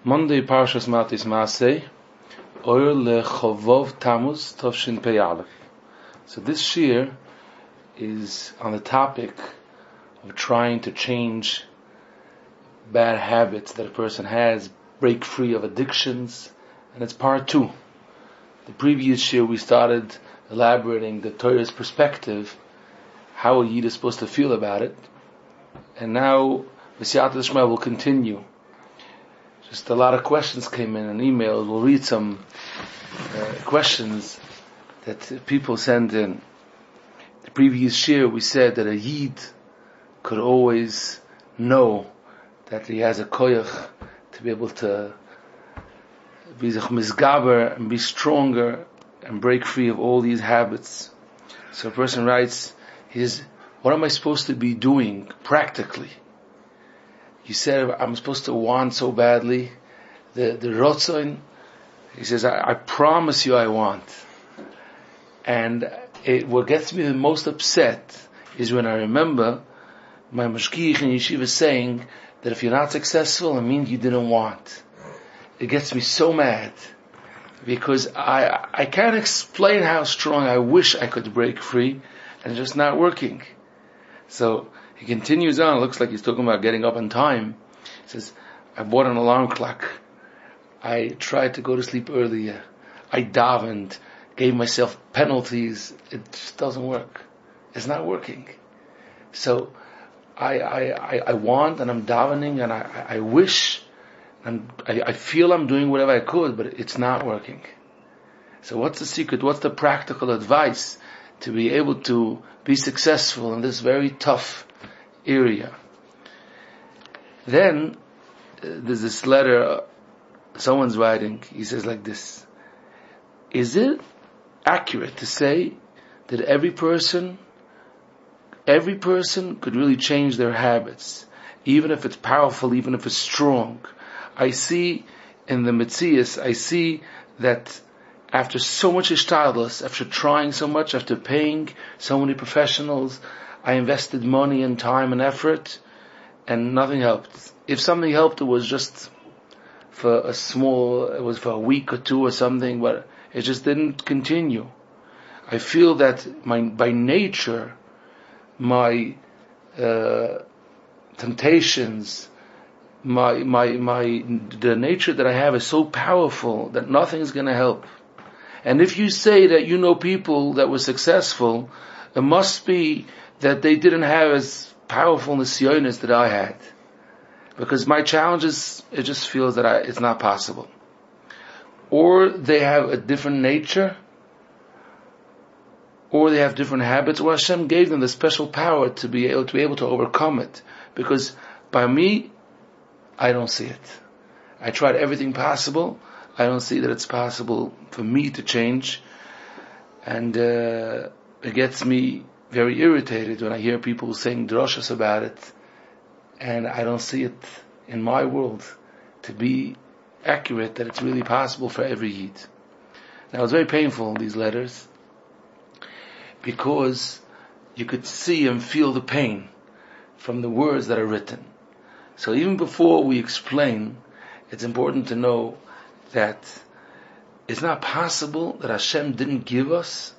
Monday Parshas Matis Maseh, Oyer LeChovov Tammuz Tovshin Pei Aleph. So this shir is on the topic of trying to change bad habits that a person has, break free of addictions, and it's part 2. The previous shir we started elaborating the Torah's perspective, how a Yid is supposed to feel about it, and now V'siyata D'Shema will continue. Just a lot of questions came in and emails. We'll read some questions that people send in. The previous shir we said that a Yid could always know that he has a koyach to be able to be mizgaber and be stronger and break free of all these habits. So a person writes, he says, what am I supposed to be doing practically? You said I'm supposed to want so badly the rotzon. He says, I promise you I want. And what gets me the most upset is when I remember my mashgiach in yeshiva saying that if you're not successful, it means you didn't want. It gets me so mad because I can't explain how strong I wish I could break free, and it's just not working. So he continues on. It looks like he's talking about getting up on time. He says, I bought an alarm clock. I tried to go to sleep earlier. I davened, gave myself penalties. It just doesn't work. It's not working. So I want, and I'm davening, and I wish, and I feel I'm doing whatever I could, but it's not working. So what's the secret? What's the practical advice to be able to be successful in this very tough area? Then there's this letter someone's writing. He says like this: is it accurate to say that every person could really change their habits, even if it's powerful, even if it's strong? I see in the Metzias, I see that after so much ishtadlus, after trying so much, after paying so many professionals, I invested money and time and effort, and nothing helped. If something helped, it was just for a week or two or something, but it just didn't continue. I feel that by nature, my temptations, the nature that I have is so powerful that nothing is going to help. And if you say that you know people that were successful, it must be that they didn't have as powerful nisyonos that I had. Because my challenges, it just feels that it's not possible. Or they have a different nature, or they have different habits, or Hashem gave them the special power to be able to overcome it. Because by me, I don't see it. I tried everything possible. I don't see that it's possible for me to change. And it gets me very irritated when I hear people saying drashas about it, and I don't see it in my world to be accurate that it's really possible for every Yid. Now it's very painful, these letters, because you could see and feel the pain from the words that are written. So even before we explain, it's important to know that it's not possible that Hashem didn't give us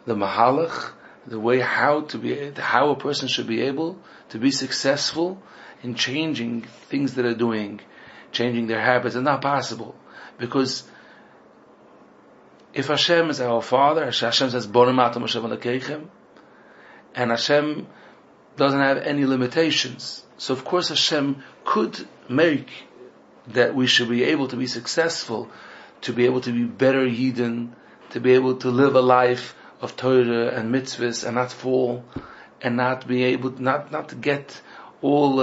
the mahalach, the way how a person should be able to be successful in changing things that they're doing, changing their habits. It's not possible. Because if Hashem is our Father, Hashem says, Bonim atam Hashem alekechem, and Hashem doesn't have any limitations. So of course Hashem could make that we should be able to be successful, to be able to be better Yidden, to be able to live a life of Torah and mitzvahs and not fall, and not be able, not to get all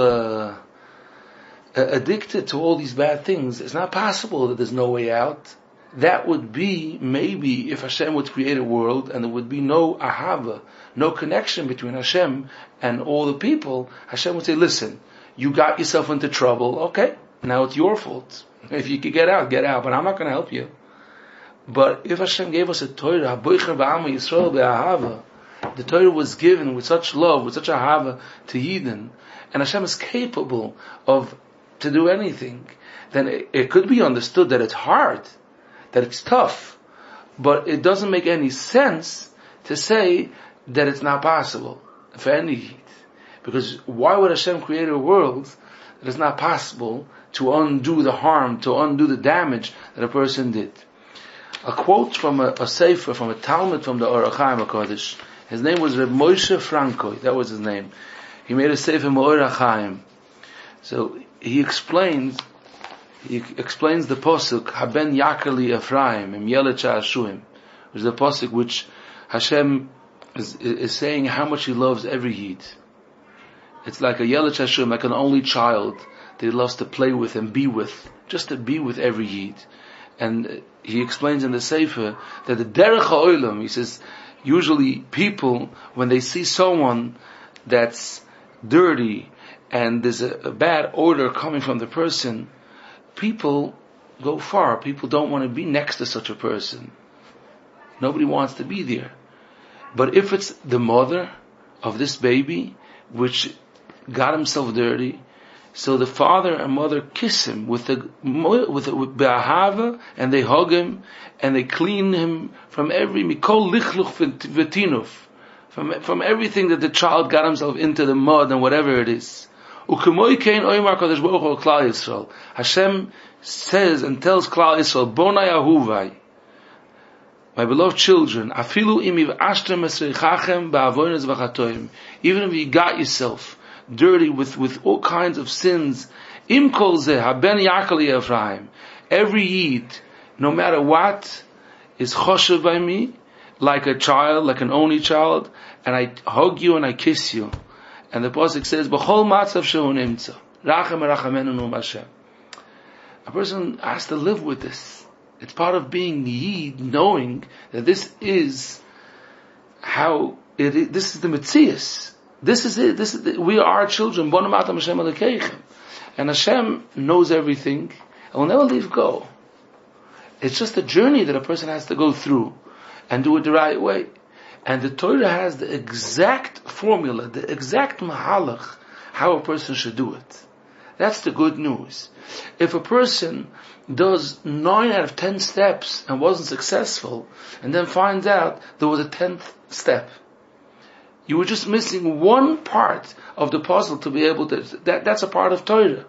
addicted to all these bad things. It's not possible that there's no way out. That would be maybe if Hashem would create a world and there would be no ahava, no connection between Hashem and all the people. Hashem would say, listen, you got yourself into trouble, okay, now it's your fault. If you could get out, but I'm not going to help you. But if Hashem gave us a Torah, the Torah was given with such love, with such ahava to Yidden, and Hashem is capable of to do anything, then it could be understood that it's hard, that it's tough, but it doesn't make any sense to say that it's not possible for any Yid. Because why would Hashem create a world that is not possible to undo the harm, to undo the damage that a person did? A quote from a sefer, from a Talmud from the Orach Chaim HaKadosh. His name was Reb Moshe Frankoy. That was his name. He made a sefer Orach Chaim. So he explains the pasuk Haben Yakali Ephraim Im Yelecha Ashuim, which is the pasuk which Hashem is saying how much He loves every Yid. It's like a Yelecha Ashuim, like an only child that He loves to play with and be with, just to be with every Yid. And he explains in the Sefer that the Derech HaOlam, he says, usually people, when they see someone that's dirty and there's a bad odor coming from the person, people go far. People don't want to be next to such a person. Nobody wants to be there. But if it's the mother of this baby, which got himself dirty, so the father and mother kiss him with be'ahava, and they hug him, and they clean him from every mikol lichluch v'tinuf, from everything that the child got himself into, the mud and whatever it is. Hashem says and tells Klal Yisrael, Bonai Ahuvai, my beloved children, afilu imiv ashtem esreichachem ba'avonos v'chatoim, even if you got yourself dirty with all kinds of sins, im kol zeh haben yakali Ephraim, every Yid, no matter what, is choshev by me, like a child, like an only child, and I hug you and I kiss you. And the pasuk says, "B'chol matzav shehu nimtza, rachem erachamenu nu Hashem." A person has to live with this. It's part of being Yid, knowing that this is how it is. This is the Metzias. This is it. We are children. And Hashem knows everything and will never leave go. It's just a journey that a person has to go through and do it the right way. And the Torah has the exact formula, the exact mahalach, how a person should do it. That's the good news. If a person does 9 out of 10 steps and wasn't successful, and then finds out there was a 10th step, you were just missing one part of the puzzle to be able to, that's a part of Torah.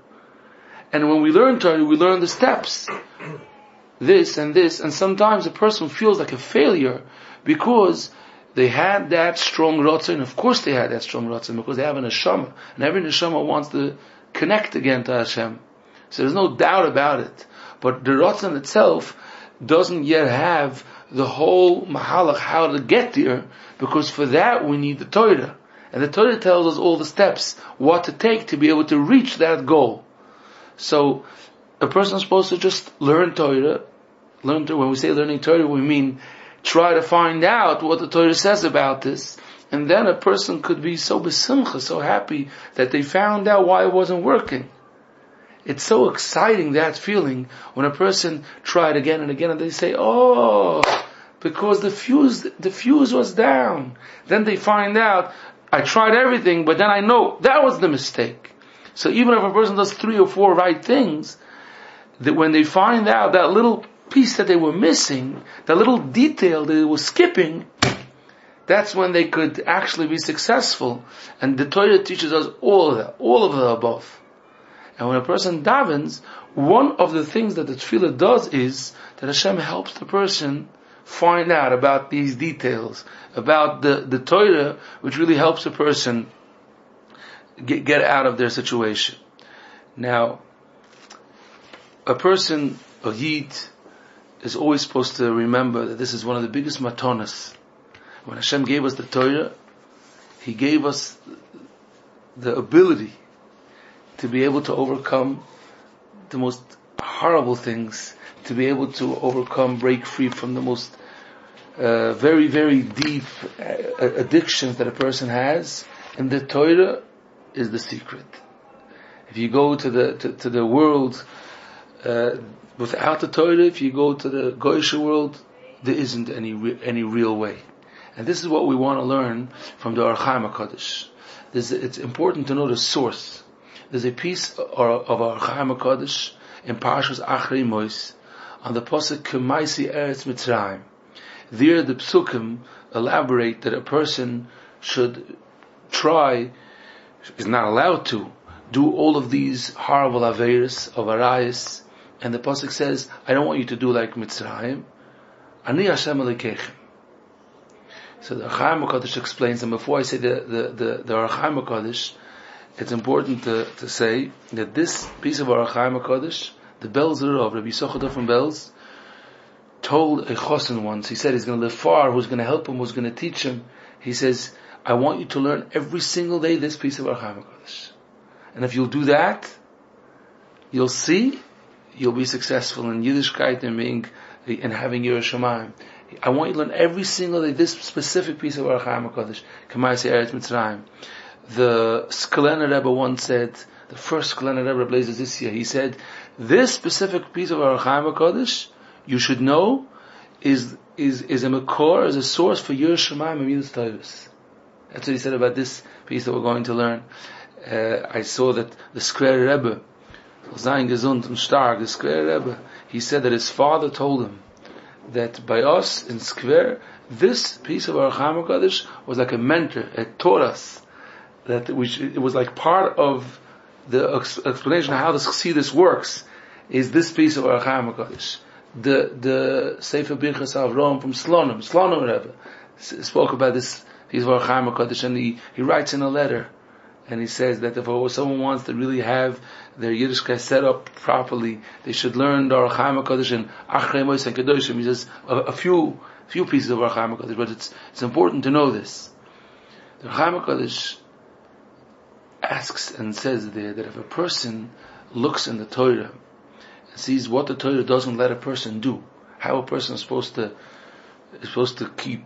And when we learn Torah, we learn the steps. This, and sometimes a person feels like a failure because they had that strong ratzon. Of course they had that strong ratzon because they have an neshama, and every neshama wants to connect again to Hashem. So there's no doubt about it. But the ratzon itself doesn't yet have the whole mahalach how to get there, because for that we need the Torah. And the Torah tells us all the steps, what to take to be able to reach that goal. So a person is supposed to just learn Torah. When we say learning Torah, we mean try to find out what the Torah says about this. And then a person could be so besimcha, so happy that they found out why it wasn't working. It's so exciting, that feeling, when a person tried again and again and they say, oh, because the fuse was down. Then they find out, I tried everything, but then I know that was the mistake. So even if a person does 3 or 4 right things, that when they find out that little piece that they were missing, that little detail that they were skipping, that's when they could actually be successful. And the Torah teaches us all of that, all of the above. And when a person davens, one of the things that the tefillah does is that Hashem helps the person find out about these details, about the Torah, which really helps a person get out of their situation. Now, a person, a Yid, is always supposed to remember that this is one of the biggest matonas. When Hashem gave us the Torah, He gave us the ability to be able to overcome the most horrible things, to be able to break free from the most very, very deep addictions that a person has. And the Torah is the secret. If you go to the world without the Torah, if you go to the Goyish world, there isn't any real way. And this is what we want to learn from the Orach Chaim HaKadosh. It's important to know the source. There's a piece of our Chaim HaKadosh in Parshas Achrei Mos on the pasuk K'maisi Eretz Mitzrayim. There the psukim elaborate that a person should try, is not allowed to, do all of these horrible aveiros of arayos, and the pasuk says, I don't want you to do like Mitzrayim. Ani Hashem Elokeichem. So the Chaim HaKadosh explains, and before I say the Chaim HaKadosh, it's important to say that this piece of our Chaim HaKadosh, the Belz of Rabbi Yisachar from Belz, told a chosin once, he said he's going to live far, who's going to help him, who's going to teach him. He says, I want you to learn every single day this piece of our Chaim HaKadosh. And if you'll do that, you'll see, you'll be successful in Yiddishkeit and having Yiras Shamayim. I want you to learn every single day this specific piece of our Chaim HaKadosh, K'maisi Eretz Mitzrayim. The Sklener Rebbe once said, the first Sklener Rebbe blazes this year, he said, this specific piece of our Chaim HaKadosh, you should know, is a makor, is a source for Yiras Shamayim and Midas Tovos. That's what he said about this piece that we're going to learn. I saw that the Sklener Rebbe, Zayin Gesund und Stark, the Sklener Rebbe, he said that his father told him that by us in Skver, this piece of our Chaim HaKadosh was like a mentor. It taught us that it was like part of the explanation of how this Chassidus works, is this piece of our Chaim HaKadosh. The Sefer Birchas Avrom from Slonim Rebbe, spoke about this piece of our Chaim HaKadosh, and he writes in a letter, and he says that if someone wants to really have their Yiddishkeit set up properly, they should learn the Chaim HaKadosh and Achrei Mos and Kedoshim. He says a few pieces of our Chaim HaKadosh, but it's important to know this. The Chaim HaKadosh asks and says there that if a person looks in the Torah and sees what the Torah doesn't let a person do, how a person is supposed to keep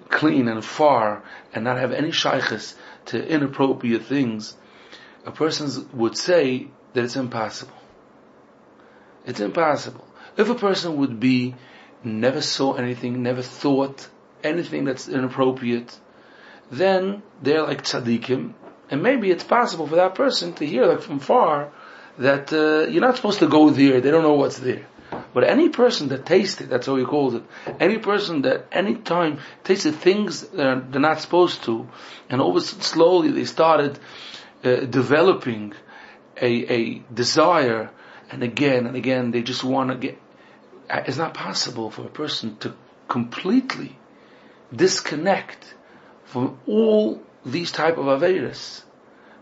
clean and far and not have any shaykhs to inappropriate things, a person would say that it's impossible. It's impossible. If a person would be, never saw anything, never thought anything that's inappropriate, then they're like tzaddikim, and maybe it's possible for that person to hear like from far that you're not supposed to go there, they don't know what's there. But any person that tasted, that's how he calls it, any person that any time tasted things that they're not supposed to, and all of a sudden slowly they started developing a desire, and again they just want to get, it's not possible for a person to completely disconnect from all these type of aveiros,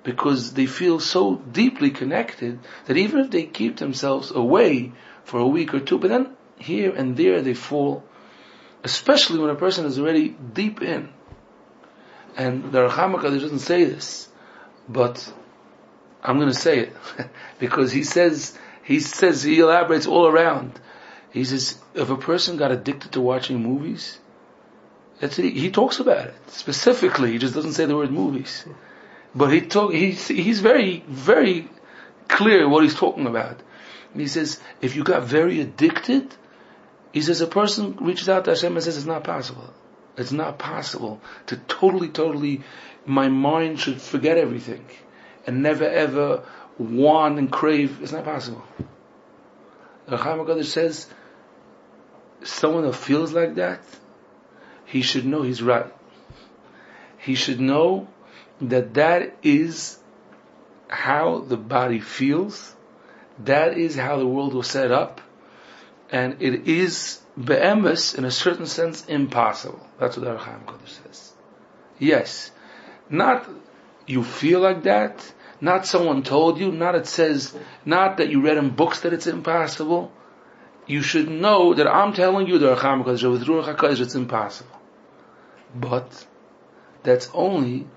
because they feel so deeply connected that even if they keep themselves away for a week or two, but then here and there they fall, especially when a person is already deep in. And the Chaim HaKadosh doesn't say this, but I'm going to say it because he elaborates all around. He says, if a person got addicted to watching movies, he talks about it specifically. He just doesn't say the word movies, but he's very, very clear what he's talking about. He says, if you got very addicted, he says a person reaches out to Hashem and says, it's not possible. It's not possible to totally, my mind should forget everything and never ever want and crave. It's not possible. The Chaim HaKadosh says, someone that feels like that, he should know he's right. He should know that is how the body feels. That is how the world was set up. And it is be'emes, in a certain sense, impossible. That's what the Chaim HaKadosh says. Yes. Not you feel like that, not someone told you, not that you read in books that it's impossible. You should know that I'm telling you, the Chaim HaKadosh, with Ruach HaKadosh, it's impossible. But that's only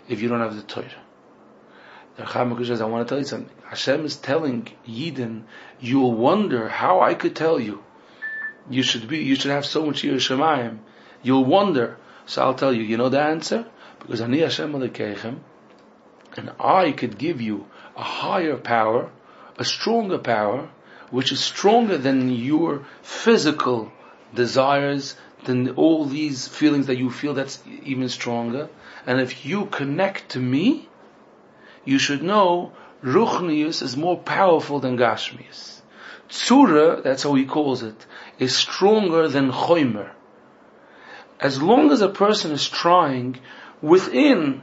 if you don't have the Torah. The Chaim HaKadosh says, I want to tell you something. Hashem is telling Yidden, you'll wonder how I could tell you. You should have so much Yiras Shamayim. You'll wonder. So I'll tell you, you know the answer? Because Ani Hashem Elokeichem, and I could give you a higher power, a stronger power, which is stronger than your physical desires, than all these feelings that you feel, that's even stronger. And if you connect to me, you should know Ruchnius is more powerful than Gashmius. Tzura, that's how he calls it, is stronger than Choimer. As long as a person is trying within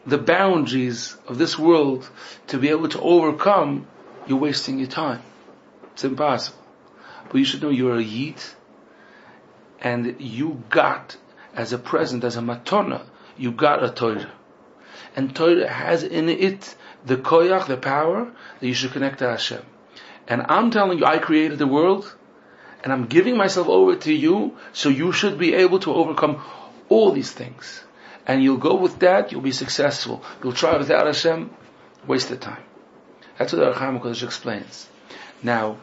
the boundaries of this world to be able to overcome, you're wasting your time. It's impossible. But you should know you're a Yid, and you got, as a present, as a matona, you got a Torah. And Torah has in it the koyach, the power, that you should connect to Hashem. And I'm telling you, I created the world, and I'm giving myself over to you, so you should be able to overcome all these things. And you'll go with that, you'll be successful. You'll try without Hashem, waste the time. That's what the Archam HaKadosh explains. Now,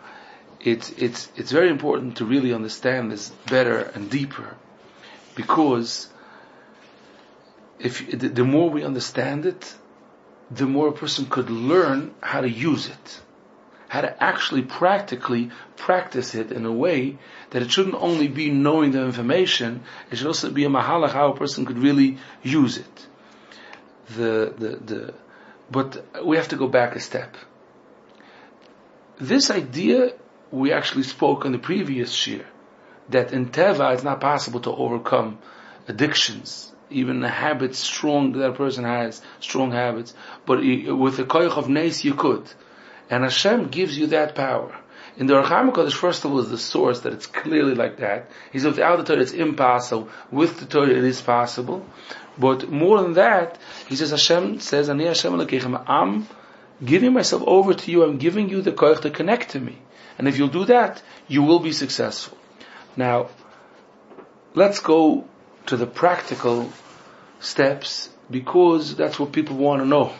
it's very important to really understand this better and deeper, because if the more we understand it, the more a person could learn how to use it, how to actually practically practice it in a way that it shouldn't only be knowing the information, it should also be a mahalach how a person could really use it. But we have to go back a step. This idea we actually spoke in the previous shir, that in Teva it's not possible to overcome addictions, even the habits strong that a person has, strong habits, but with the koyach of Nes you could. And Hashem gives you that power. In the Archam HaKadosh, first of all, is the source that it's clearly like that. He says without the Torah it's impossible, with the Torah it is possible. But more than that, he says, Hashem says, Ani Hashem Elokeichem, I'm giving myself over to you, I'm giving you the koyach to connect to me. And if you'll do that, you will be successful. Now, let's go to the practical steps, because that's what people want to know.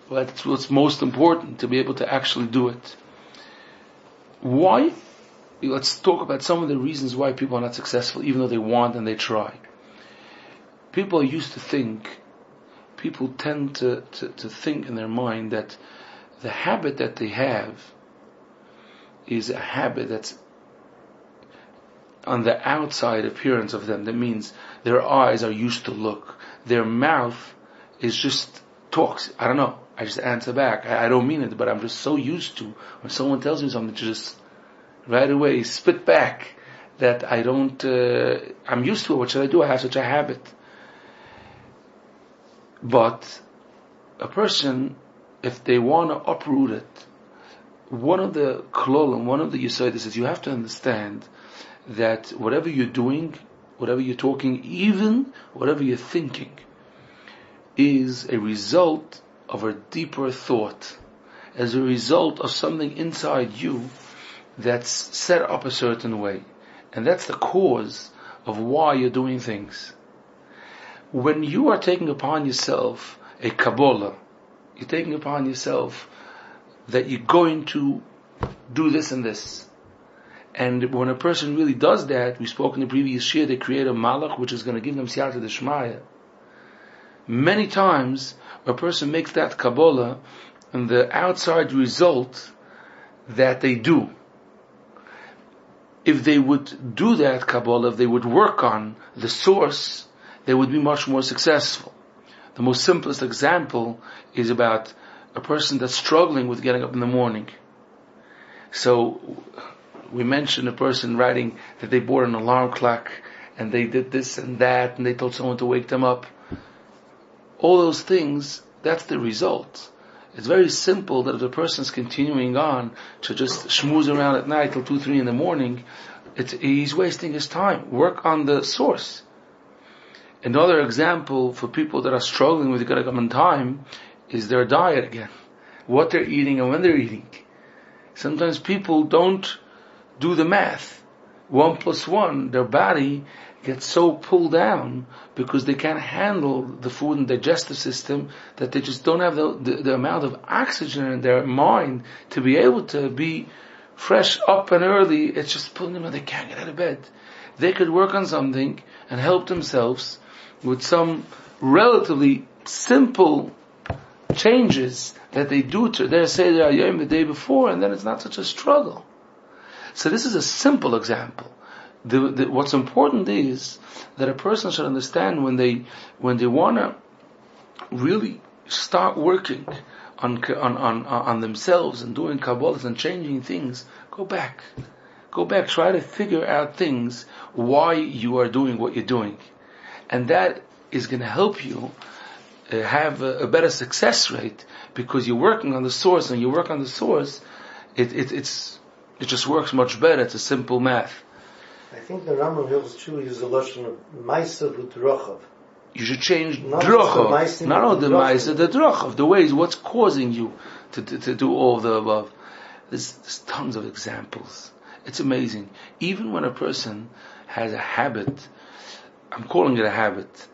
That's what's most important, to be able to actually do it. Why? Let's talk about some of the reasons why people are not successful, even though they want and they try. People used to think, people tend to think in their mind that the habit that they have is a habit that's on the outside appearance of them. That means their eyes are used to look. Their mouth is just talks. I don't know. I just answer back. I don't mean it, but I'm just so used to when someone tells me something to just right away spit back that I don't, I'm used to it. What should I do? I have such a habit. But a person, if they want to uproot it, one of the klolim, one of the yesodis is you have to understand that whatever you're doing, whatever you're talking, even whatever you're thinking, is a result of a deeper thought, as a result of something inside you that's set up a certain way. And that's the cause of why you're doing things. When you are taking upon yourself a Kabbalah, you're taking upon yourself that you're going to do this and this. And when a person really does that, we spoke in the previous year, they create a malach which is going to give them siyata d'shmaya. Many times, a person makes that Kabbalah, and the outside result that they do, if they would do that Kabbalah, if they would work on the source, they would be much more successful. The most simplest example is about a person that's struggling with getting up in the morning. So, we mentioned a person writing that they bought an alarm clock, and they did this and that, and they told someone to wake them up. All those things, that's the result. It's very simple that if the person's continuing on to just schmooze around at night till 2, 3 in the morning, he's wasting his time. Work on the source. Another example for people that are struggling with getting up on time is their diet again. What they're eating and when they're eating. Sometimes people don't do the math. 1 + 1, their body gets so pulled down because they can't handle the food and digestive system that they just don't have the amount of oxygen in their mind to be able to be fresh up and early. It's just pulling them, and they can't get out of bed. They could work on something and help themselves with some relatively simple changes that they do to their Seder Hayom the day before, and then it's not such a struggle. So this is a simple example. What's important is that a person should understand when they want to really start working on themselves and doing Kabbalahs and changing things, go back. Try to figure out things, why you are doing what you're doing. And that is going to help you have a better success rate, because you're working on the source, and you work on the source, it just works much better. It's a simple math. I think the Rambam Hills Chu uses a lotion of Maisa V'Drochav. You should change Drochav, not only the Maisa, the Drochav, the ways, what's causing you to do all the above. There's tons of examples. It's amazing. Even when a person has a habit, I'm calling it a habit.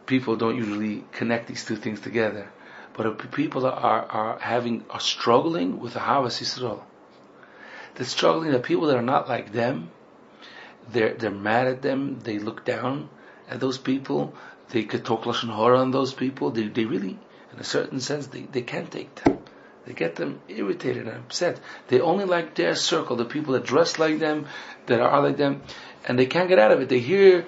People don't usually connect these two things together. But if people are struggling with Ahavas Yisrael, they're struggling. The people that are not like them, they're mad at them. They look down at those people. They could talk lashon hara on those people. They really, in a certain sense, they can't take them. They get them irritated and upset. They only like their circle, the people that dress like them, that are like them, and they can't get out of it. They hear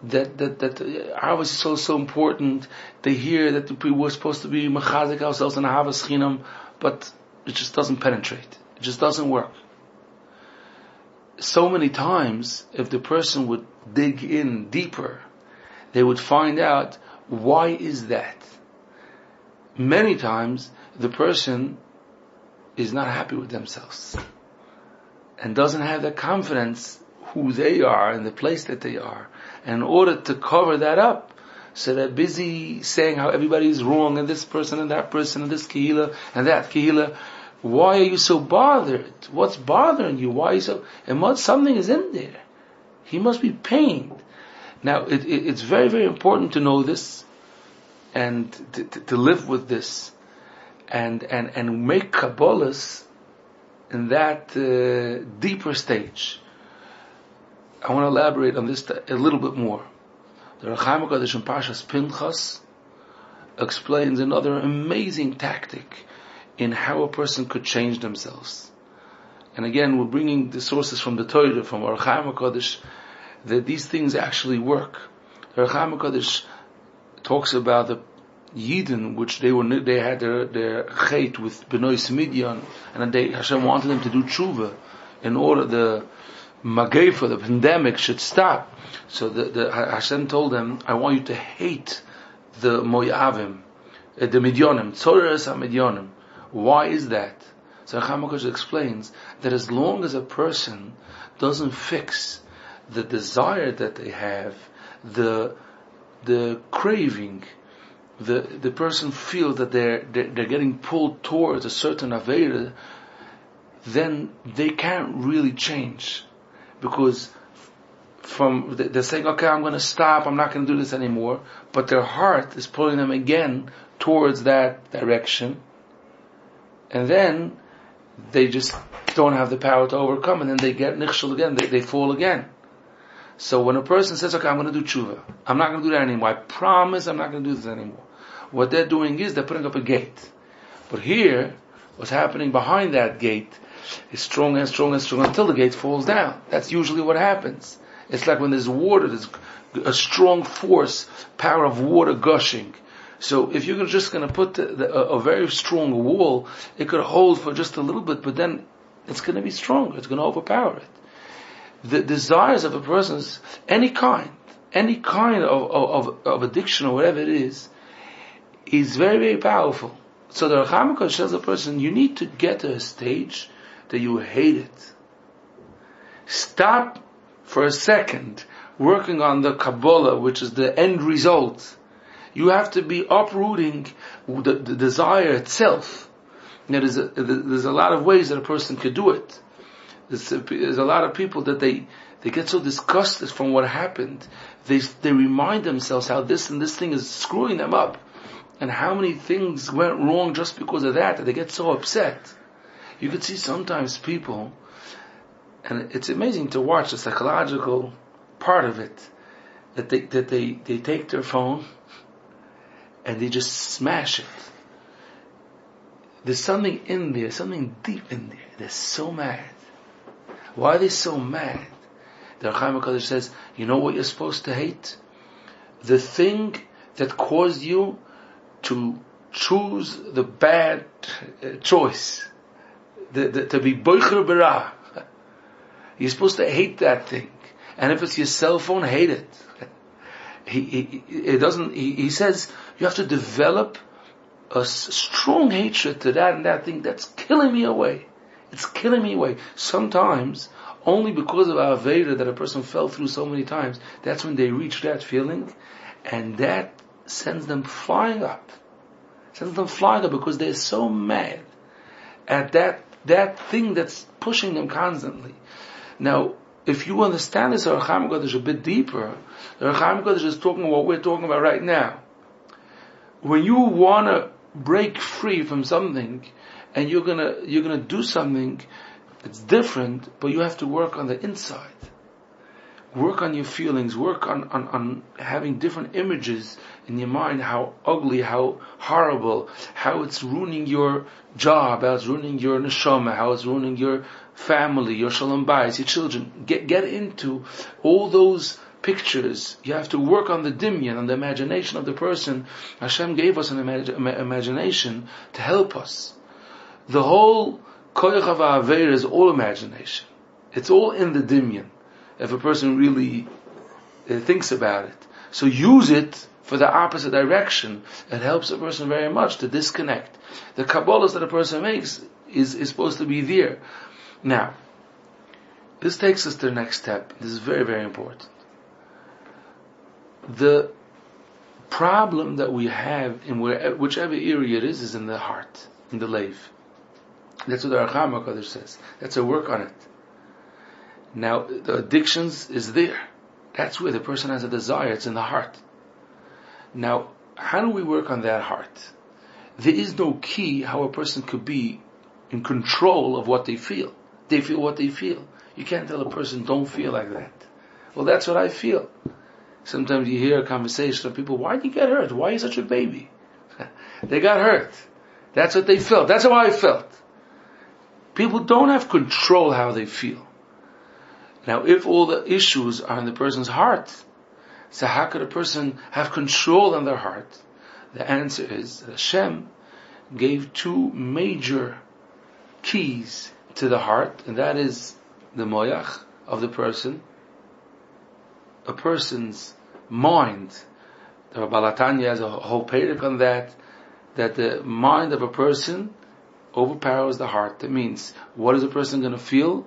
that Ahavas is so important. They hear that we're supposed to be mechazik ourselves in Ahavas Chinam, but it just doesn't penetrate. It just doesn't work. So many times, if the person would dig in deeper, they would find out, why is that? Many times, the person is not happy with themselves and doesn't have the confidence who they are and the place that they are. And in order to cover that up, so they're busy saying how everybody is wrong, and this person and that person and this kehila and that kehila. Why are you so bothered? What's bothering you? Why are you so? And something is in there. He must be pained. Now, it's very, very important to know this and to live with this, and make Kabbalahs in that deeper stage. I want to elaborate on this a little bit more. The Rechaim HaKadosh in Parshas Pinchas explains another amazing tactic in how a person could change themselves. And again, we're bringing the sources from the Torah, from Rechaim HaKadosh, that these things actually work. The Rechaim HaKadosh talks about the Yidden, which they had their chait with Benois Midian, and Hashem wanted them to do tshuva in order the Magefa, the pandemic, should stop. So the Hashem told them, I want you to hate the Moyavim, the Midyanim, Tzoras HaMidyanim. Why is that? So Rechaim HaKadosh explains that as long as a person doesn't fix the desire that they have, the craving, the person feels that they're getting pulled towards a certain Aveda, then they can't really change. Because they're saying, okay, I'm going to stop, I'm not going to do this anymore, but their heart is pulling them again towards that direction, and then they just don't have the power to overcome, and then they get nichshel again, they fall again. So when a person says, okay, I'm going to do tshuva, I'm not going to do that anymore, I promise I'm not going to do this anymore, what they're doing is they're putting up a gate. But here, what's happening behind that gate is stronger and stronger and stronger until the gate falls down. That's usually what happens. It's like when there's water, there's a strong force, power of water gushing. So if you're just going to put a very strong wall, it could hold for just a little bit, but then it's going to be stronger. It's going to overpower it. The desires of a person's any kind of addiction or whatever it is very, very powerful. So the Rechaim HaKadosh tells a person, you need to get to a stage that you hate it. Stop for a second working on the Kabbalah, which is the end result. You have to be uprooting the desire itself. Now, there's a lot of ways that a person could do it. There's a lot of people that they get so disgusted from what happened. They remind themselves how this and this thing is screwing them up, and how many things went wrong just because of that they get so upset. You could see sometimes people, and it's amazing to watch the psychological part of it, that they take their phone and they just smash it. There's something in there, something deep in there. They're so mad. Why are they so mad? The Rechaim HaKadosh says, you know what you're supposed to hate? The thing that caused you to choose the bad choice, to be boicher bara. You're supposed to hate that thing, and if it's your cell phone, hate it. He says you have to develop a strong hatred to that and that thing that's killing me away. It's killing me away. Sometimes, only because of our Aveda that a person fell through so many times, that's when they reach that feeling, and that sends them flying up. Sends them flying up because they're so mad at that thing that's pushing them constantly. Now, if you understand this Ohr HaChaim HaKadosh a bit deeper, the Ohr HaChaim HaKadosh is talking about what we're talking about right now. When you want to break free from something, and you're gonna do something that's different, but you have to work on the inside. Work on your feelings, work on having different images in your mind, how ugly, how horrible, how it's ruining your job, how it's ruining your neshama, how it's ruining your family, your shalom bayis, your children. Get into all those pictures. You have to work on the dimyan, on the imagination of the person. Hashem gave us an imagination to help us. The whole koyach of ha'avera is all imagination. It's all in the dimyan, if a person really thinks about it. So use it for the opposite direction. It helps a person very much to disconnect. The kabbalas that a person makes is supposed to be there. Now, this takes us to the next step. This is very, very important. The problem that we have in whichever area it is in the heart, in the leiv. That's what the Ohr HaChaim HaKadosh says. That's a work on it. Now, the addictions is there. That's where the person has a desire. It's in the heart. Now, how do we work on that heart? There is no key how a person could be in control of what they feel. They feel what they feel. You can't tell a person, don't feel like that. Well, that's what I feel. Sometimes you hear a conversation of people, why did you get hurt? Why are you such a baby? They got hurt. That's what they felt. That's how I felt. People don't have control how they feel. Now, if all the issues are in the person's heart, so how could a person have control on their heart? The answer is that Hashem gave two major keys to the heart, and that is the moyach of the person, a person's mind. The Balatanya has a whole pedic on that the mind of a person overpowers the heart. That means, what is a person going to feel?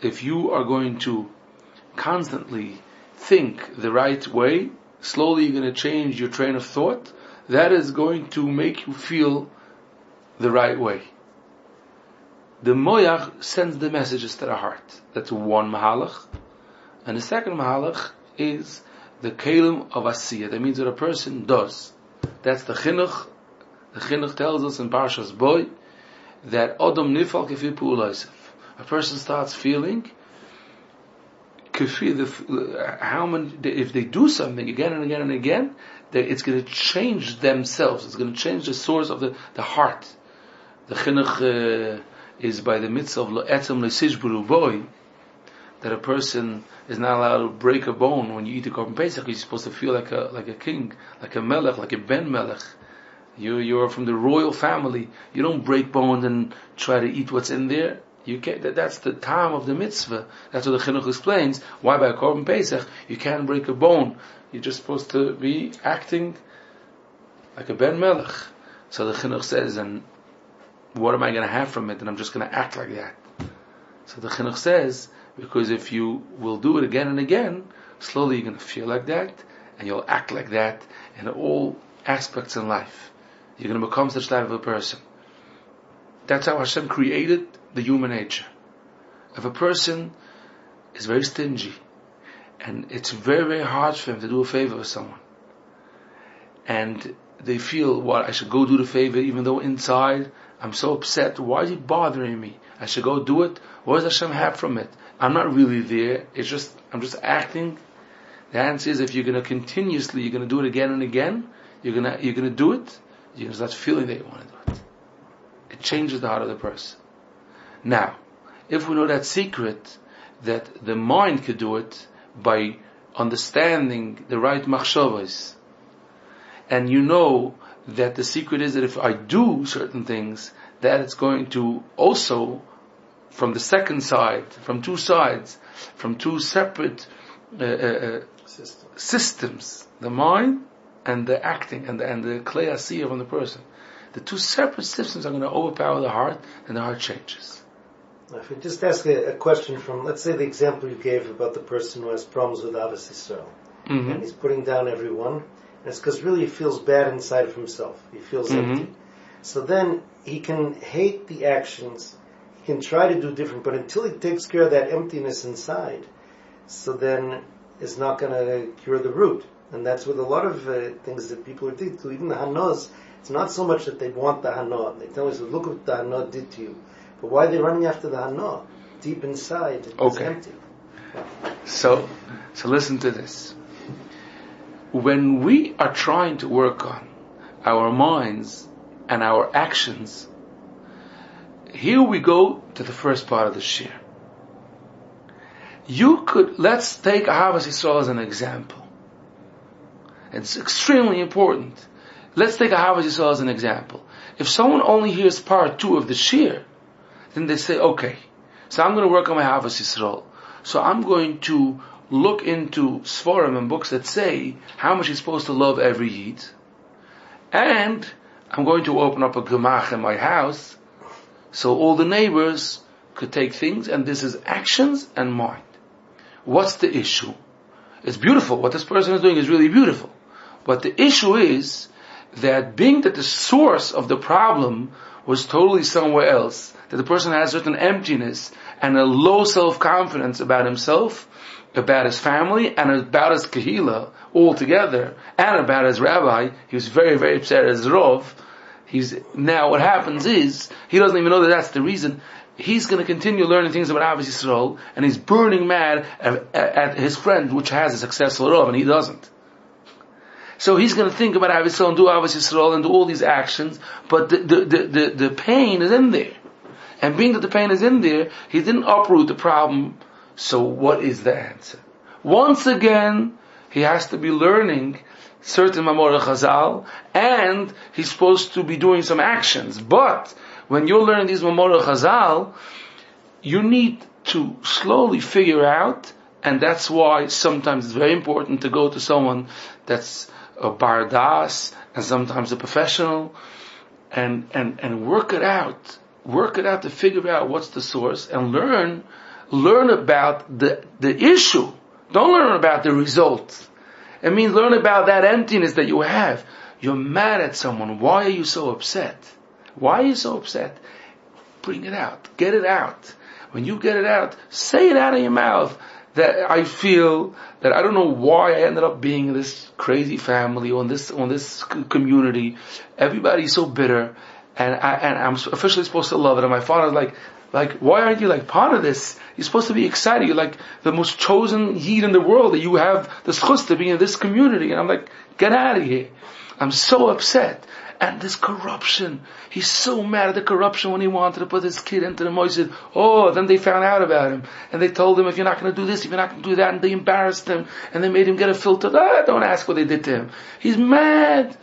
If you are going to constantly think the right way, slowly you're going to change your train of thought, that is going to make you feel the right way. The moyach sends the messages to the heart. That's one mahalach. And the second mahalach is the kelim of asiyah. That means what a person does. That's the chinuch. The chinuch tells us in Parshas Boy that Odom nifal kefi pu'ulaisef. A person starts feeling if they do something again and again and again, it's going to change themselves. It's going to change the source of the heart. The chinuch is by the mitzvah of lo'etzem le'sishburu boy, that a person is not allowed to break a bone when you eat a korban pesach. You're supposed to feel like a king, like a melech, like a ben melech. You're from the royal family. You don't break bones and try to eat what's in there. You can't. That's the time of the mitzvah. That's what the chinuch explains. Why by a korban pesach you can't break a bone. You're just supposed to be acting like a ben melech. So the chinuch says, and what am I going to have from it? And I'm just going to act like that. So the chinuch says, because if you will do it again and again, slowly you're going to feel like that, and you'll act like that in all aspects in life. You're going to become such type of a person. That's how Hashem created the human nature. If a person is very stingy, and it's very, very hard for him to do a favor for someone, and they feel, well, I should go do the favor, even though inside I'm so upset. Why is he bothering me? I should go do it. What does Hashem have from it? I'm not really there. I'm just acting. The answer is, if you're going to continuously, you're going to do it again and again, you're going to do it, you're going to start feeling that you want to do it. It changes the heart of the person. Now, if we know that secret, that the mind could do it by understanding the right machshavos, and you know that the secret is that if I do certain things, that it's going to also, from the second side, from two sides, from two separate systems, the mind and the acting and the klei asiyah from the person. The two separate systems are going to overpower the heart, and the heart changes. If we just ask a question from, let's say, the example you gave about the person who has problems with Ahavas Yisrael, and he's putting down everyone, and it's because really he feels bad inside of himself. He feels empty. So then he can hate the actions, he can try to do different, but until he takes care of that emptiness inside, so then it's not going to cure the root. And that's with a lot of things that people are doing. So even the hanos, it's not so much that they want the hana. They tell us, look what the hana did to you. But why are they running after the hana? Deep inside, it's empty. So listen to this. When we are trying to work on our minds and our actions, here we go to the first part of the shir. Let's take Ahavas Yisrael as an example. It's extremely important. Let's take Ahavas Yisrael as an example. If someone only hears part 2 of the shir, then they say, okay, so I'm going to work on my Ahavas Yisrael. So I'm going to look into Sforim and books that say how much he's supposed to love every Yid. And I'm going to open up a gemach in my house so all the neighbors could take things, and this is actions and mind. What's the issue? It's beautiful. What this person is doing is really beautiful. But the issue is that being that the source of the problem was totally somewhere else, that the person has certain emptiness and a low self-confidence about himself, about his family, and about his kahila altogether, and about his rabbi. He was very, very upset at his rov. Now what happens is, he doesn't even know that that's the reason. He's going to continue learning things about Ahavas Yisrael, and he's burning mad at his friend, which has a successful rov, and he doesn't. So he's going to think about Ahavas Yisrael and do Ahavas Yisrael and do all these actions, but the pain is in there. And being that the pain is in there, he didn't uproot the problem. So what is the answer? Once again, he has to be learning certain Mamorah Chazal, and he's supposed to be doing some actions. But when you're learning these Mamorah Chazal, you need to slowly figure out, and that's why sometimes it's very important to go to someone that's a bar das, and sometimes a professional, and work it out. Work it out to figure out what's the source, and learn about the issue. Don't learn about the result. It means learn about that emptiness that you have. You're mad at someone. Why are you so upset? Why are you so upset? Bring it out. Get it out. When you get it out, say it out of your mouth. That I feel that I don't know why I ended up being in this crazy family or on this community. Everybody's so bitter, and I'm officially supposed to love it. And my father's like, why aren't you like part of this? You're supposed to be excited. You're like the most chosen Yid in the world, that you have the schus to be in this community. And I'm like, get out of here. I'm so upset. And this corruption, he's so mad at the corruption when he wanted to put his kid into the moisture. Oh, then they found out about him. And they told him, if you're not going to do this, if you're not going to do that, and they embarrassed him, and they made him get a filter. Don't ask what they did to him. He's mad.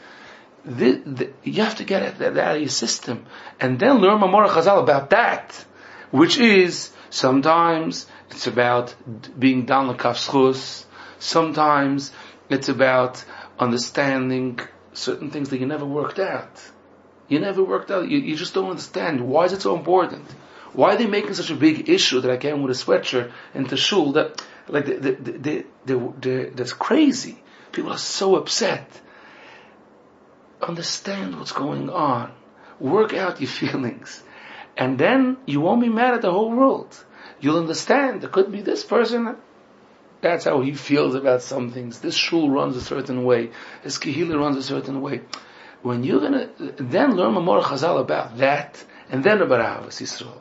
You have to get that out of your system. And then learn Mamorah Chazal about that. Which is, sometimes it's about being down l'kaf schus. Sometimes it's about understanding certain things that you never worked out. You just don't understand. Why is it so important? Why are they making such a big issue that I came with a sweatshirt into shul? That, like, that's crazy. People are so upset. Understand what's going on. Work out your feelings. And then you won't be mad at the whole world. You'll understand. There could be this person, that's how he feels about some things. This shul runs a certain way. This kehila runs a certain way. When you're gonna then learn Mamorah Chazal about that, and then about Ahavas Yisrael.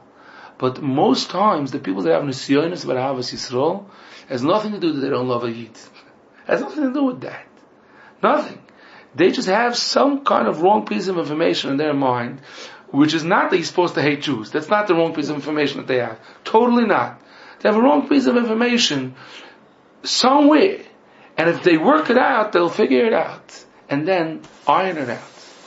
But most times, the people that have nisyonos about Ahavas Yisrael has nothing to do that they don't love a Yid. Has nothing to do with that. Nothing. They just have some kind of wrong piece of information in their mind, which is not that he's supposed to hate Jews. That's not the wrong piece of information that they have. Totally not. They have a wrong piece of information somewhere. And if they work it out, they'll figure it out. And then iron it out.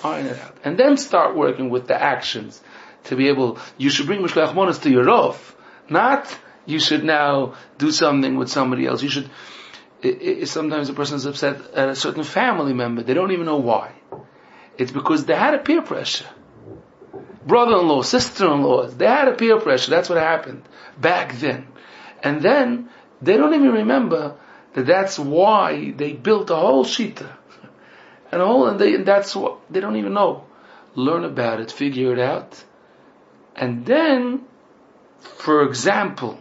Iron it out. And then start working with the actions to be able, you should bring Mishloach Manos to your Rav. Not, you should now do something with somebody else. You should, sometimes a person is upset at a certain family member. They don't even know why. It's because they had a peer pressure. Brother-in-law, sister-in-law, they had a peer pressure. That's what happened back then. And then, they don't even remember that that's why they built a whole shita. And that's what, they don't even know. Learn about it, figure it out. And then, for example,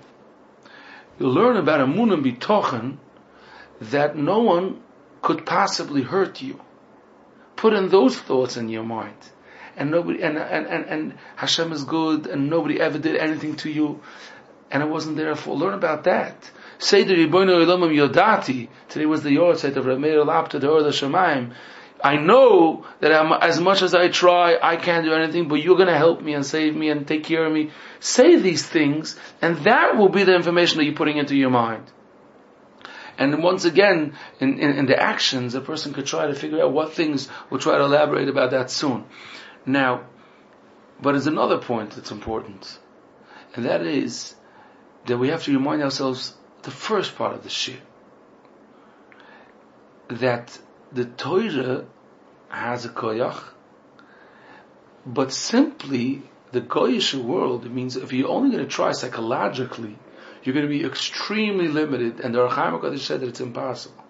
you learn about Emunah B'tochen that no one could possibly hurt you. Put in those thoughts in your mind. And nobody, and Hashem is good, and nobody ever did anything to you, and I wasn't there for. Learn about that. Say the Ribono Elamim Yodati. Today was the Yortzeit of Rav Meir Lapta, the Or Shemaim. I know that as much as I try, I can't do anything, but you're going to help me and save me and take care of me. Say these things, and that will be the information that you're putting into your mind. And once again, in the actions, a person could try to figure out what things. We'll try to elaborate about that soon. Now, but there's another point that's important, and that is that we have to remind ourselves the first part of the shir, that the Torah has a koyach, but simply the goyish world, it means if you're only going to try psychologically, you're going to be extremely limited, and the Ohr HaChaim HaKadosh said that it's impossible.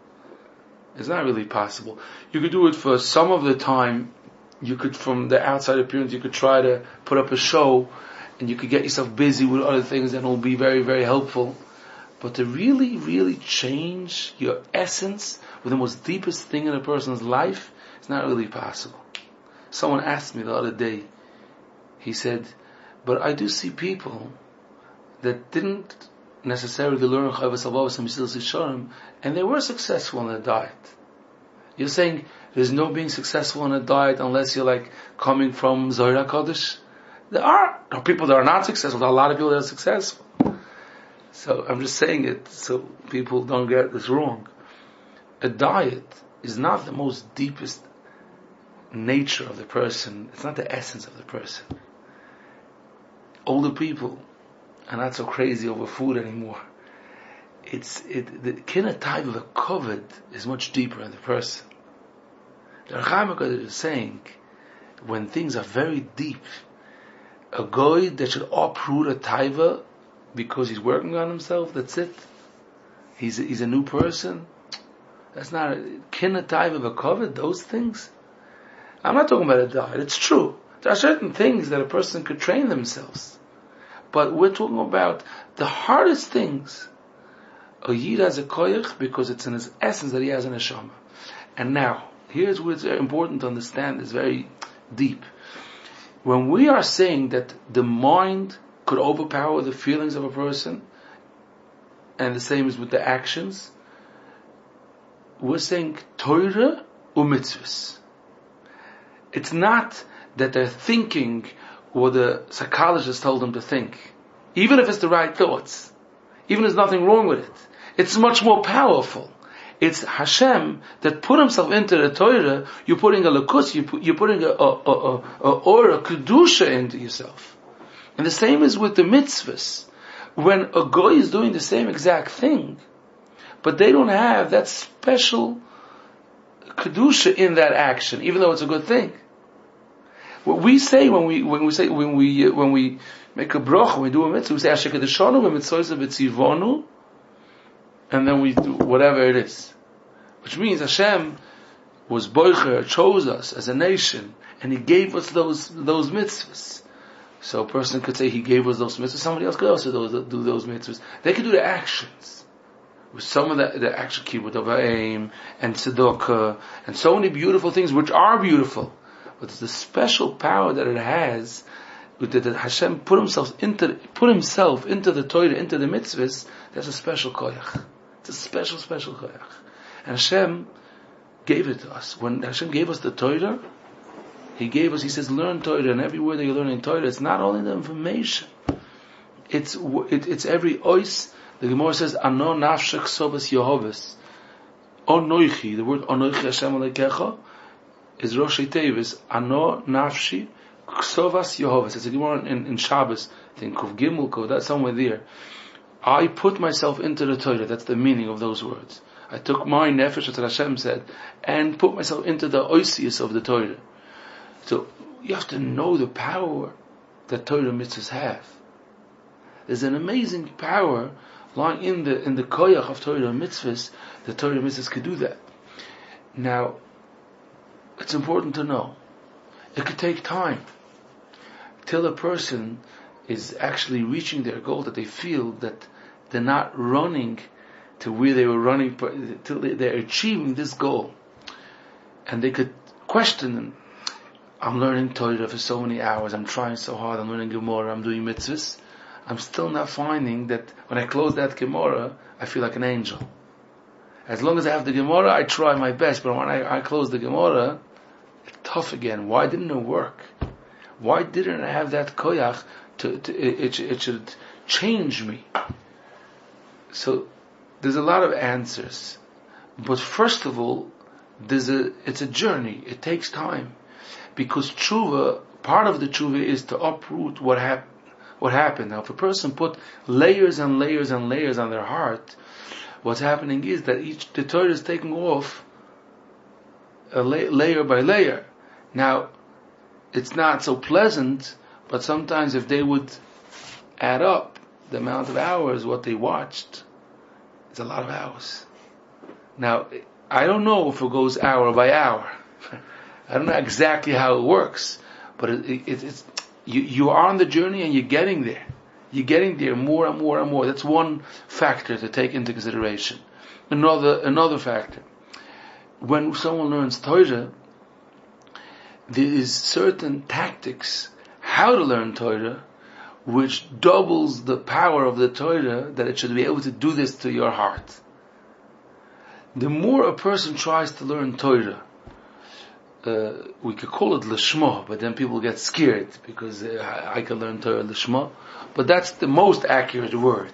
It's not really possible. You could do it for some of the time. You could, from the outside appearance, you could try to put up a show, and you could get yourself busy with other things, and it'll be very, very helpful. But to really, really change your essence with the most deepest thing in a person's life, it's not really possible. Someone asked me the other day, he said, but I do see people that didn't necessarily learn Chavos Halvavos and Mesilas Yesharim, and they were successful in their diet. You're saying there's no being successful in a diet unless you're like coming from Zohar HaKadosh? There are people that are not successful. There are a lot of people that are successful. So I'm just saying it so people don't get this wrong. A diet is not the most deepest nature of the person. It's not the essence of the person. Older people are not so crazy over food anymore. The kinah type of a covet is much deeper in the person. The Ohr HaChaim HaKadosh is saying, when things are very deep, a goy that should uproot a taiva because he's working on himself, that's it. He's a new person. That's not a kinah taiva of a covet, those things. I'm not talking about a diet, it's true. There are certain things that a person could train themselves. But we're talking about the hardest things. A yid has a koyach because it's in his essence that he has an neshama. And now, here's what's important to understand, it's very deep. When we are saying that the mind could overpower the feelings of a person, and the same is with the actions, we're saying Torah u'mitzvahs. It's not that they're thinking what the psychologist told them to think. Even if it's the right thoughts. Even if there's nothing wrong with it. It's much more powerful. It's Hashem that put himself into the Torah. You're putting a lakus, you're putting a kedusha into yourself. And the same is with the mitzvahs. When a goy is doing the same exact thing, but they don't have that special kedusha in that action, even though it's a good thing. What we say when we make a bracha, when we do a mitzvah, we say Asher Kedeshanu v'mitzvos v'tzivonu, and then we do whatever it is, which means Hashem was boicher, chose us as a nation, and He gave us those mitzvahs. So a person could say He gave us those mitzvahs. Somebody else could also do those mitzvahs. They could do the actions. With some of the action kibbut of aim and tzedakah and so many beautiful things which are beautiful. But it's the special power that it has, that Hashem put himself into the Torah, into the mitzvahs. That's a special koyach. It's a special koyach. And Hashem gave it to us. When Hashem gave us the Torah, He says, learn Torah, and every word that you learn in Torah, it's not only the information. It's every ois. The Gemara says, Ano nafshech sobas Yehovas. Onoichi, the word Onoichi Hashem Alekecha, is Rosh Tevis, Ano Nafshi Ksovas Yehovas. It's a Gemara in Shabbos, I think Kuf Gimel, Kuf, that's somewhere there. I put myself into the Torah, that's the meaning of those words. I took my nefesh, as Hashem said, and put myself into the oisius of the Torah. So, you have to know the power that Torah mitzvahs have. There's an amazing power lying in the koyach of Torah mitzvahs. The Torah mitzvahs could do that. Now, it's important to know, it could take time till a person is actually reaching their goal, that they feel that they're not running to where they were running, till they're achieving this goal. And they could question them. I'm learning Torah for so many hours, I'm trying so hard, I'm learning Gemara, I'm doing mitzvahs. I'm still not finding that when I close that Gemara, I feel like an angel. As long as I have the Gemara, I try my best, but when I close the Gemara, it's tough again. Why didn't it work? Why didn't I have that koyach it should change me? So, there's a lot of answers. But first of all, it's a journey. It takes time. Because tshuva, part of the tshuva is to uproot what happened. Now, if a person put layers and layers and layers on their heart, what's happening is that the Torah is taking off layer by layer. Now, it's not so pleasant, but sometimes if they would add up the amount of hours, what they watched, it's a lot of hours. Now, I don't know if it goes hour by hour. I don't know exactly how it works, but it's you are on the journey and you're getting there. You're getting there more and more and more. That's one factor to take into consideration. Another factor. When someone learns Torah, there is certain tactics how to learn Torah, which doubles the power of the Torah, that it should be able to do this to your heart. The more a person tries to learn Torah, we could call it lishma, but then people get scared because I can learn Torah lishma, but that's the most accurate word.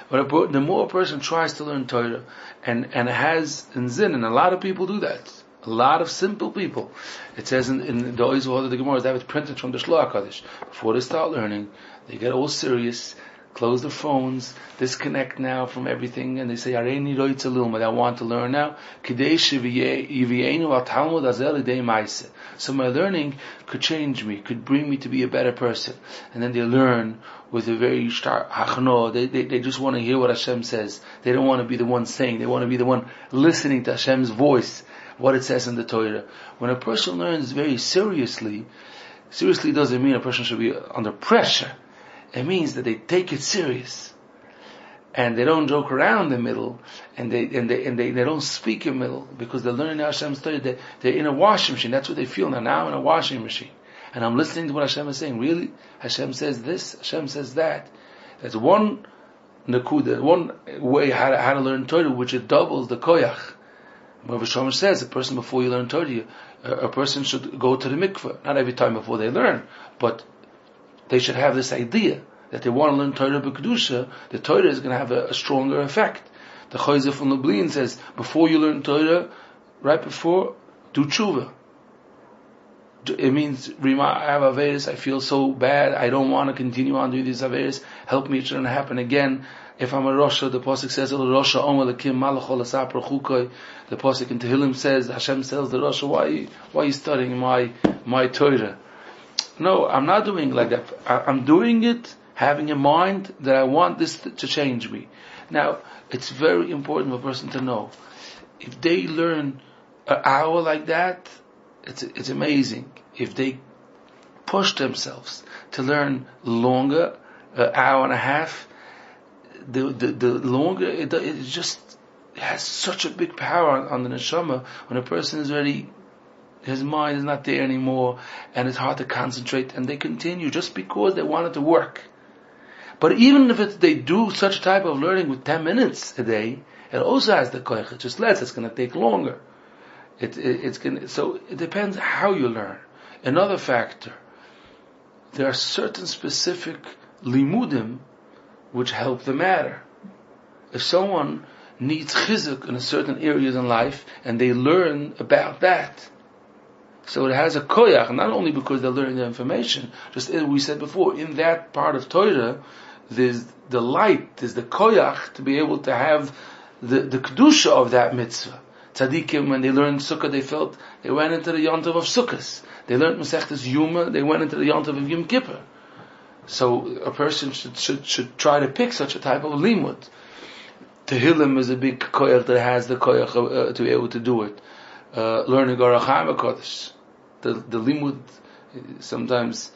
But the more a person tries to learn Torah and has in zin, and a lot of people do that, a lot of simple people. It says in the Oiz of the Gemara, they have it printed from the Shloach Kodesh. Before they start learning, they get all serious, close their phones, disconnect now from everything, and they say, Areini roitza lilmad, I want to learn now. So my learning could change me, could bring me to be a better person. And then they learn with a very stark hachno. They just want to hear what Hashem says. They don't want to be the one saying, they want to be the one listening to Hashem's voice, what it says in the Torah. When a person learns very seriously doesn't mean a person should be under pressure. It means that they take it serious, and they don't joke around in the middle, and they don't speak in the middle, because they're learning Hashem's Torah. They're in a washing machine. That's what they feel now. Now I'm in a washing machine, and I'm listening to what Hashem is saying. Really, Hashem says this, Hashem says that. That's one nakuda, one way how to learn Torah, which it doubles the koyach. Rav Shomer says a person, before you learn Torah, a person should go to the mikveh. Not every time before they learn, but they should have this idea that they want to learn Torah b'kedusha. The Torah is going to have a stronger effect. The Chayzer from Lublin says, before you learn Torah, right before, do tshuva. It means, I have averis, I feel so bad, I don't want to continue on doing these averis, help me, it shouldn't happen again. If I'm a Rosha, the Pasuk says, Rosha Omer Lekim Malach Ol Asapra Chukoy. The Pasuk in Tehillim says, Hashem tells the Rosha, why are you studying my Torah? No, I'm not doing it like that. I'm doing it having in mind that I want this to change me. Now, it's very important for a person to know. If they learn an hour like that, it's amazing. If they push themselves to learn longer, an hour and a half, the longer, it just has such a big power on the neshama. When a person is ready, his mind is not there anymore, and it's hard to concentrate, and they continue just because they want it to work. But even if they do such type of learning with 10 minutes a day, it also has the koich. It's just less. It's going to take longer. So it depends how you learn. Another factor, there are certain specific limudim which help the matter. If someone needs chizuk in a certain areas in life, and they learn about that, So it has a koyach, not only because they're learning the information, just as we said before, in that part of Torah, there's the light, there's the koyach to be able to have the kedusha of that mitzvah. Tzaddikim, when they learned Sukkah, they went into the Yontav of Sukkahs. They learned Masechtas Yuma, they went into the Yontav of Yom Kippur. So a person should try to pick such a type of limud. Tehillim is a big koyach that has the koyach to be able to do it. Learning Orach HaKodesh. The limud, sometimes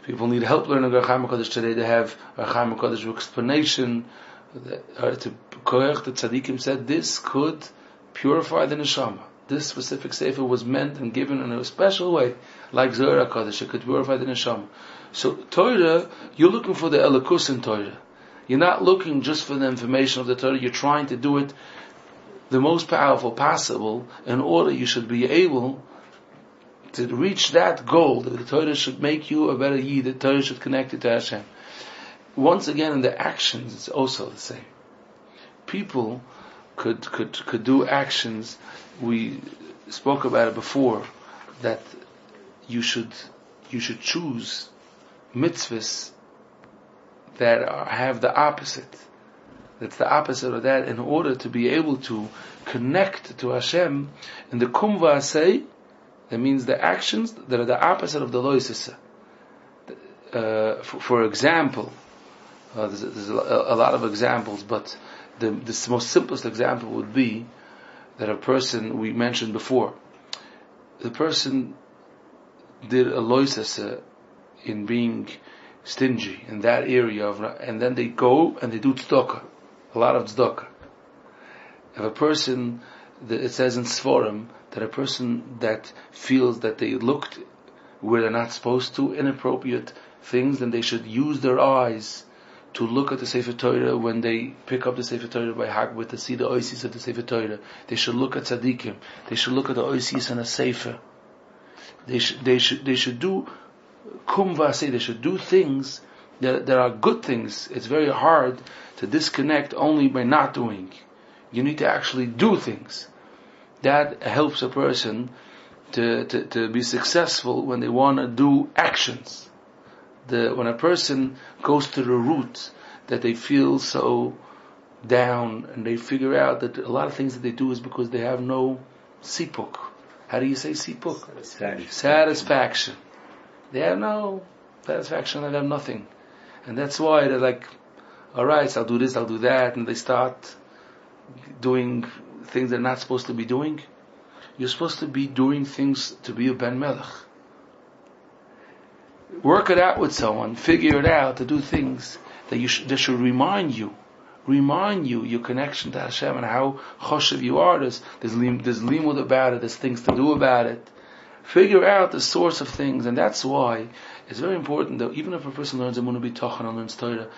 people need help learning Orach HaKodesh today. They have Orach HaKodesh explanation. To koyach, the tzaddikim said this could purify the neshama. This specific sefer was meant and given in a special way, like Zohar HaKodesh. It could purify the neshama. So Torah, you're looking for the elokus in Torah. You're not looking just for the information of the Torah. You're trying to do it the most powerful possible in order you should be able to reach that goal. That the Torah should make you a better Yid. The Torah should connect you to Hashem. Once again, in the actions, it's also the same. People could do actions. We spoke about it before, that you should choose mitzvahs that have the opposite. That's the opposite of that, in order to be able to connect to Hashem. In the kum v'asei, that means the actions that are the opposite of the lo yisisa. For example, there's a lot of examples, but the most simplest example would be that a person, we mentioned before, the person did a lo yisisa in being stingy in that area and then they go and they do tzedakah, a lot of tzedakah. If a person, it says in Sforim that a person that feels that they looked where they're not supposed to, inappropriate things, then they should use their eyes to look at the Sefer Torah when they pick up the Sefer Torah by Hagbet to see the oisis of the Sefer Torah. They should look at tzaddikim. They should look at the oisis and a Sefer. They should do kum v'asei. They should do things that are good things. It's very hard to disconnect only by not doing. You need to actually do things. That helps a person to be successful when they want to do actions. When a person goes to the root that they feel so down, and they figure out that a lot of things that they do is because they have no sipuk. How do you say sipuk? Satisfaction. They have no satisfaction, they have nothing. And that's why they're like, alright, so I'll do this, I'll do that, and they start doing things they're not supposed to be doing. You're supposed to be doing things to be a Ben Melech. Work it out with someone, figure it out, to do things that should remind you your connection to Hashem and how choshev you are. There's limud about it, there's things to do about it. Figure out the source of things, and that's why it's very important that even if a person learns Emunah B'Tochen and learns Torah,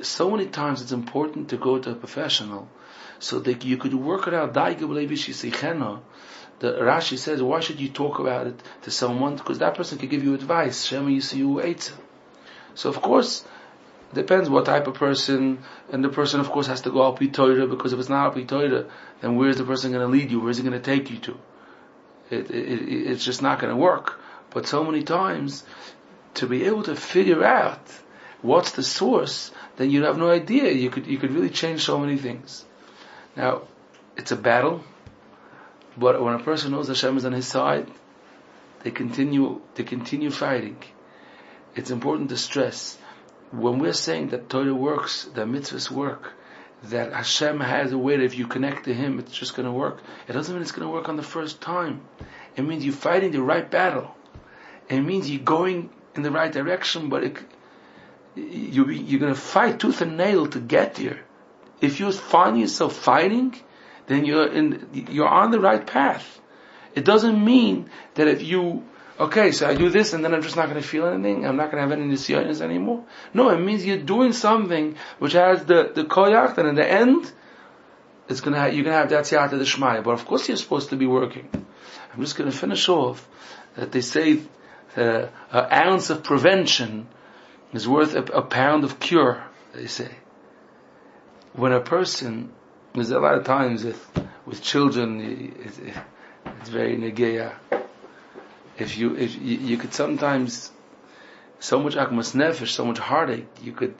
so many times it's important to go to a professional so that you could work it out. The Rashi says, why should you talk about it to someone? Because that person could give you advice. Shema Yisiyu Eitzah. So of course, depends what type of person, and the person of course has to go al pi Torah, because if it's not al pi Torah, then where is the person going to lead you? Where is he going to take you to? It's just not going to work. But so many times, to be able to figure out what's the source, then you have no idea. You could really change so many things. Now, it's a battle, but when a person knows Hashem is on his side, they continue fighting. It's important to stress, when we're saying that Torah works, that mitzvahs work, that Hashem has a way that if you connect to Him, it's just going to work. It doesn't mean it's going to work on the first time. It means you're fighting the right battle. It means you're going in the right direction, but you're going to fight tooth and nail to get there. If you find yourself fighting, then you're on the right path. It doesn't mean that if you, okay, so I do this and then I'm just not going to feel anything, I'm not going to have any nisyonos anymore. No, it means you're doing something which has the koyach, and in the end, you're going to have that siyata d'shmaya. But of course you're supposed to be working. I'm just going to finish off that they say an ounce of prevention is worth a pound of cure, they say. When a person, there's a lot of times with children, it's very negeya. if you could sometimes, so much akmas nefesh, so much heartache, you could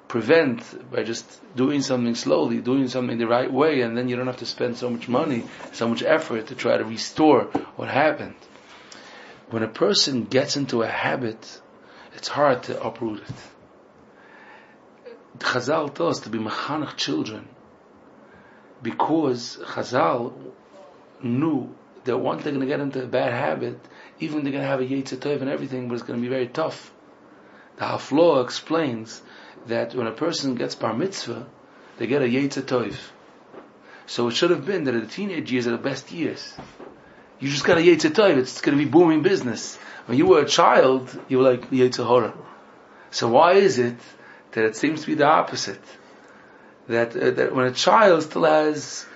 prevent by just doing something slowly, doing something the right way, and then you don't have to spend so much money, so much effort to try to restore what happened. When a person gets into a habit, it's hard to uproot it. Chazal tells us to be mechanech children, because Chazal knew that once they're going to get into a bad habit, even they're going to have a yetzer tov and everything, but it's going to be very tough. The Hafloah explains that when a person gets bar mitzvah, they get a yetzer tov. So it should have been that the teenage years are the best years. You just got a yetzer tov, it's going to be booming business. When you were a child, you were like yetzer hora. So why is it that it seems to be the opposite? That when a child still has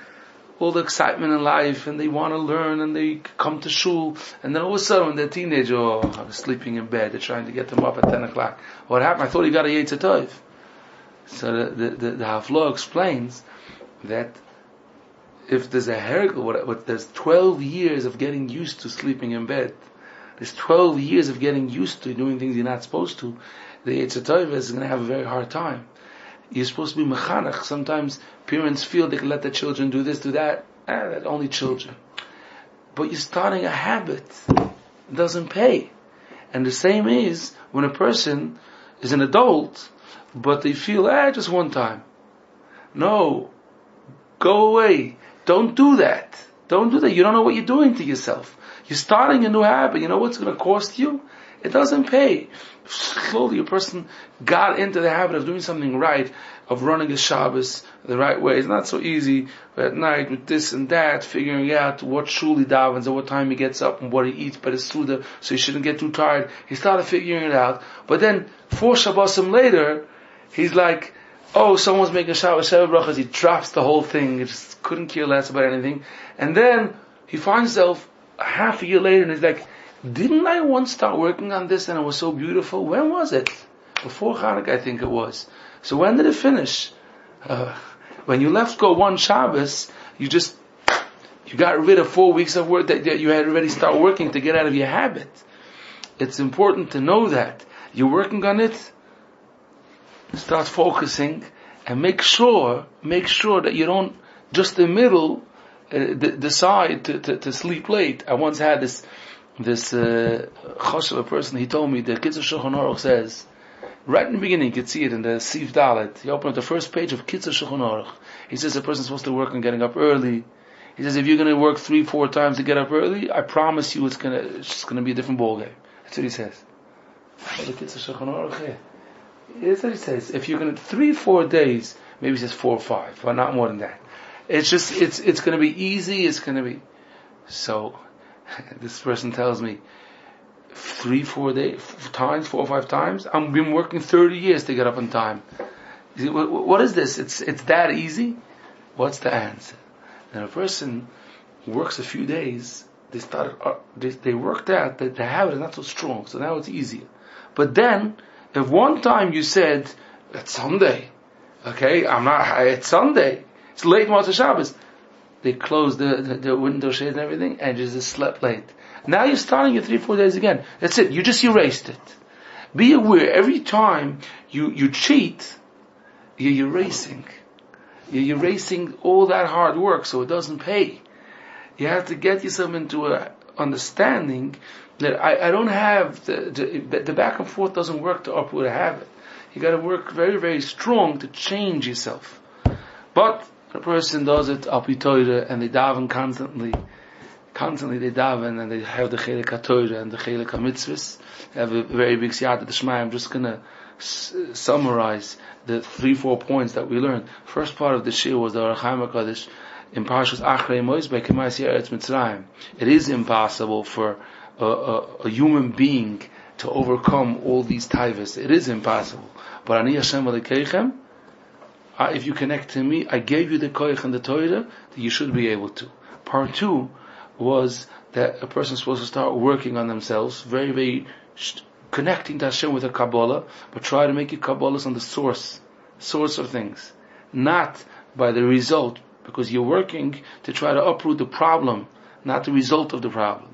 all the excitement in life, and they want to learn, and they come to shul, and then all of a sudden when they're teenager, I was sleeping in bed, they're trying to get them up at 10 o'clock. What happened? I thought he got a yetzer tov. So the Hafloah explains that if there's a hergel, there's 12 years of getting used to sleeping in bed. There's 12 years of getting used to doing things you're not supposed to. The yetzer tov is going to have a very hard time. You're supposed to be mechanech. Sometimes parents feel they can let their children do this, do that. That's only children. But you're starting a habit. It doesn't pay. And the same is when a person is an adult, but they feel, just one time. No. Go away. Don't do that. Don't do that. You don't know what you're doing to yourself. You're starting a new habit. You know what's going to cost you? It doesn't pay. Slowly a person got into the habit of doing something right, of running a Shabbos the right way. It's not so easy, but at night with this and that, figuring out what shul he davens and what time he gets up and what he eats by the Suda, so he shouldn't get too tired. He started figuring it out. But then 4 Shabbosim later, he's like, someone's making Shabbos Sheva Brachas. He drops the whole thing. He just couldn't care less about anything. And then he finds himself a half a year later and he's like, didn't I once start working on this and it was so beautiful? When was it? Before Hanukkah, I think it was. So when did it finish? When you left go one Shabbos, you got rid of 4 weeks of work that you had already started working to get out of your habit. It's important to know that. You're working on it, start focusing, and make sure that you don't just in the middle decide to sleep late. I once had this choshev person, he told me the Kitzur Shulchan Aruch says, right in the beginning, you could see it in the Sif Dalet. He opened up the first page of Kitzur Shulchan Aruch. He says a person's supposed to work on getting up early. He says if you're going to work 3-4 times to get up early, I promise you it's just going to be a different ballgame. That's what he says. The Kitzur Shulchan Aruch. That's what he says. If you're going to 3-4 days, maybe he says 4 or 5, but not more than that. It's going to be easy. It's going to be so. This person tells me 3-4 times, 4 or 5 times. I've been working 30 years to get up on time. What is this? It's that easy? What's the answer? And a person works a few days. They worked out that the habit is not so strong, so now it's easier. But then, if one time you said it's Sunday, okay, it's Sunday, it's late Motzei Shabbos. They closed the window shades and everything, and just slept late. Now you're starting your 3-4 days again. That's it. You just erased it. Be aware, every time you cheat, you're erasing. You're erasing all that hard work, so it doesn't pay. You have to get yourself into a understanding that I don't have the back and forth doesn't work to uproot a habit. You got to work very, very strong to change yourself. But a person does it al pi Torah, and they daven constantly they daven, and they have the chelik ha-Torah and the chelik ha-mitzvahs. They have a very big siyata d'shmaya. I'm just going to summarize the 3-4 points that we learned. First part of the shir was the Orach Chaim HaKadosh in Parshas Achrei Mos by K'mayis Eretz Mitzrayim. It is impossible for a human being to overcome all these taivas. It is impossible. But Ani Hashem Elokeichem, if you connect to me, I gave you the koich and the Torah that you should be able to. Part 2 was that a person is supposed to start working on themselves, very, very connecting to Hashem with a Kabbalah, but try to make your Kabbalahs on the source of things, not by the result, because you're working to try to uproot the problem, not the result of the problem.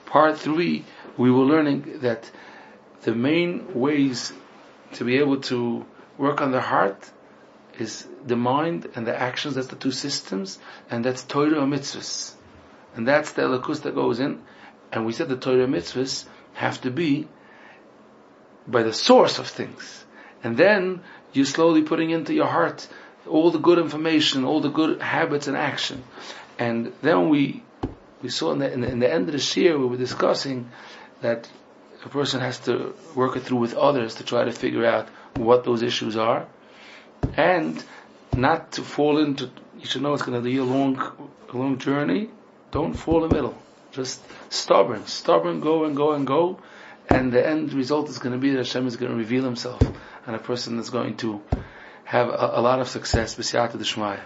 Part 3 we were learning that the main ways to be able to work on the heart is the mind and the actions. That's the two systems, and that's Torah and mitzvahs, and that's the elokus that goes in. And we said the Torah and mitzvahs have to be by the source of things, and then you're slowly putting into your heart all the good information, all the good habits and action. And then we saw in the end of the year we were discussing that a person has to work it through with others to try to figure out what those issues are, and not to fall into. You should know it's going to be a long journey. Don't fall in the middle. Just stubborn, go and go and go, and the end result is going to be that Hashem is going to reveal Himself, and a person is going to have a lot of success. B'siyata d'shmaya.